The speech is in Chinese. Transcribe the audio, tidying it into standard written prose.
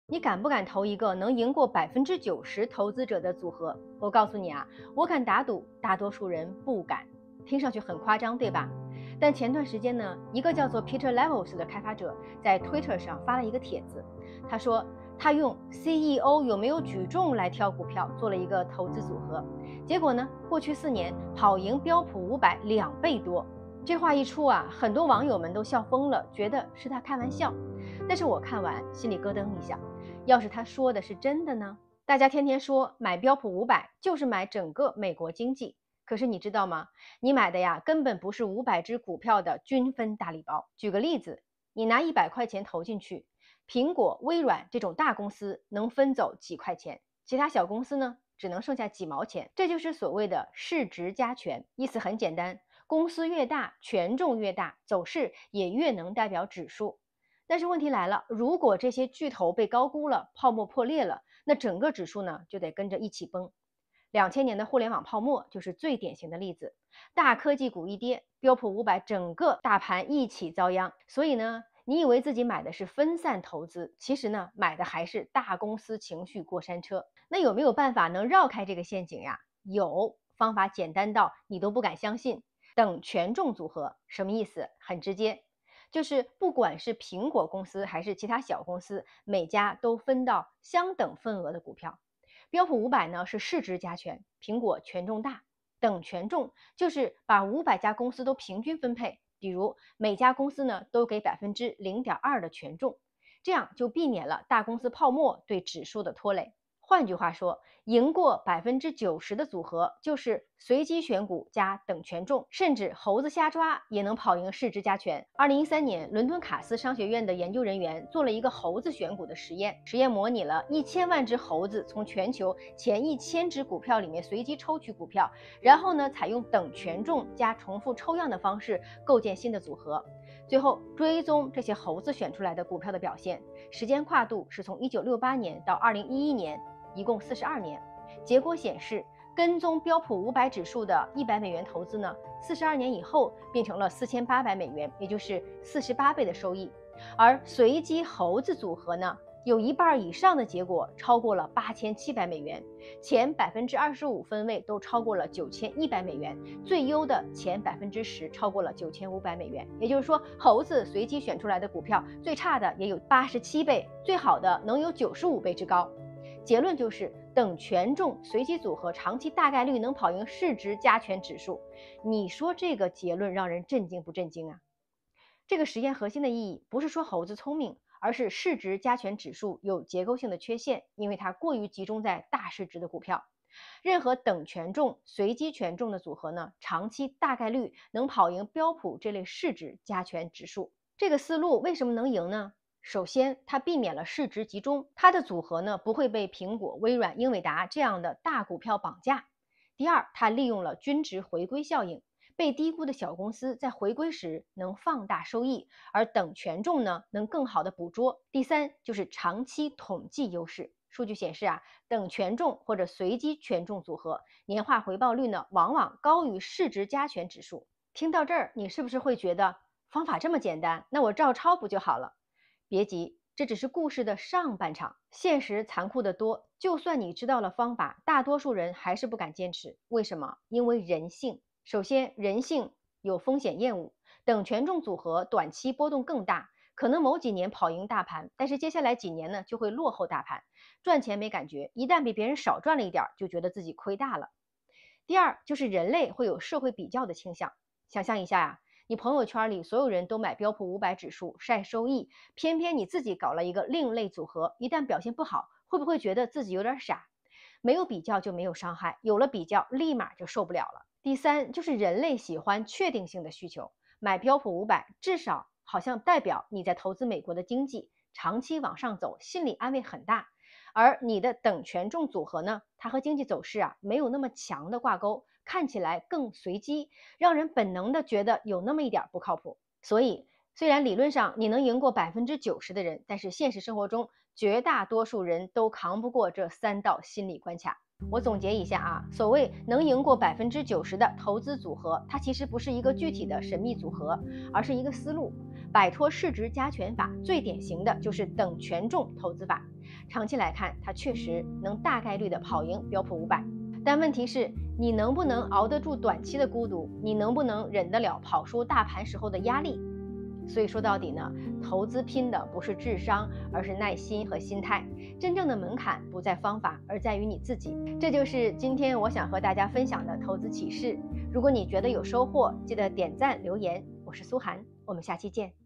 你敢不敢投一个能赢过90%投资者的组合？我告诉你啊，我敢打赌，大多数人不敢。听上去很夸张，对吧？但前段时间呢，一个叫做 Peter Levels 的开发者在 Twitter 上发了一个帖子，他说他用 CEO 有没有举重来挑股票做了一个投资组合，结果呢，过去4年跑赢标普5002倍多。这话一出啊，很多网友们都笑疯了，觉得是他开玩笑。但是我看完心里咯噔一下，要是他说的是真的呢？大家天天说买标普500就是买整个美国经济，可是你知道吗？你买的呀，根本不是500只股票的均分大礼包。举个例子，你拿100块钱投进去，苹果、微软这种大公司能分走几块钱，其他小公司呢，只能剩下几毛钱。这就是所谓的市值加权，意思很简单，公司越大，权重越大，走势也越能代表指数。但是问题来了，如果这些巨头被高估了，泡沫破裂了，那整个指数呢就得跟着一起崩。2000年的互联网泡沫就是最典型的例子，大科技股一跌，标普500整个大盘一起遭殃。所以呢，你以为自己买的是分散投资，其实呢，买的还是大公司情绪过山车。那有没有办法能绕开这个陷阱呀？有，方法简单到你都不敢相信。等权重组合什么意思？很直接，就是不管是苹果公司还是其他小公司，每家都分到相等份额的股票。标普500呢是市值加权，苹果权重大，等权重就是把500家公司都平均分配，比如每家公司呢都给0.2%的权重，这样就避免了大公司泡沫对指数的拖累。换句话说，赢过90%的组合就是随机选股加等权重，甚至猴子瞎抓也能跑赢市值加权。2013年，伦敦卡斯商学院的研究人员做了一个猴子选股的实验，实验模拟了1000万只猴子从全球前1000只股票里面随机抽取股票，然后呢，采用等权重加重复抽样的方式构建新的组合。最后追踪这些猴子选出来的股票的表现，时间跨度是从1968年到2011年，一共42年。结果显示，跟踪标普500指数的100美元投资呢，42年以后变成了4800美元，也就是48倍的收益。而随机猴子组合呢，有一半以上的结果超过了8700美元，前25%分位都超过了9100美元，最优的前10%超过了9500美元。也就是说，猴子随机选出来的股票，最差的也有87倍，最好的能有95倍之高。结论就是，等权重随机组合长期大概率能跑赢市值加权指数。你说这个结论让人震惊不震惊啊？这个实验核心的意义不是说猴子聪明，而是市值加权指数有结构性的缺陷，因为它过于集中在大市值的股票。任何等权重、随机权重的组合呢，长期大概率能跑赢标普这类市值加权指数。这个思路为什么能赢呢？首先，它避免了市值集中，它的组合呢不会被苹果、微软、英伟达这样的大股票绑架。第二，它利用了均值回归效应，被低估的小公司在回归时能放大收益，而等权重呢能更好的捕捉。第三，就是长期统计优势。数据显示啊，等权重或者随机权重组合年化回报率呢往往高于市值加权指数。听到这儿，你是不是会觉得方法这么简单，那我照抄不就好了？别急，这只是故事的上半场，现实残酷得多。就算你知道了方法，大多数人还是不敢坚持。为什么？因为人性。首先，人性有风险厌恶，等权重组合短期波动更大，可能某几年跑赢大盘，但是接下来几年呢就会落后大盘，赚钱没感觉，一旦比别人少赚了一点，就觉得自己亏大了。第二，就是人类会有社会比较的倾向。想象一下呀，你朋友圈里所有人都买标普500指数晒收益，偏偏你自己搞了一个另类组合，一旦表现不好，会不会觉得自己有点傻？没有比较就没有伤害，有了比较立马就受不了了。第三，就是人类喜欢确定性的需求，买标普500至少好像代表你在投资美国的经济，长期往上走，心理安慰很大。而你的等权重组合呢，它和经济走势啊没有那么强的挂钩，看起来更随机，让人本能的觉得有那么一点不靠谱。所以，虽然理论上你能赢过90%的人，但是现实生活中绝大多数人都扛不过这3道心理关卡。我总结一下啊，所谓能赢过90%的投资组合，它其实不是一个具体的神秘组合，而是一个思路。摆脱市值加权法，最典型的就是等权重投资法。长期来看，它确实能大概率的跑赢标普500。但问题是，你能不能熬得住短期的孤独？你能不能忍得了跑输大盘时候的压力？所以说到底呢，投资拼的不是智商，而是耐心和心态。真正的门槛不在方法，而在于你自己。这就是今天我想和大家分享的投资启示。如果你觉得有收获，记得点赞留言。我是苏涵，我们下期见。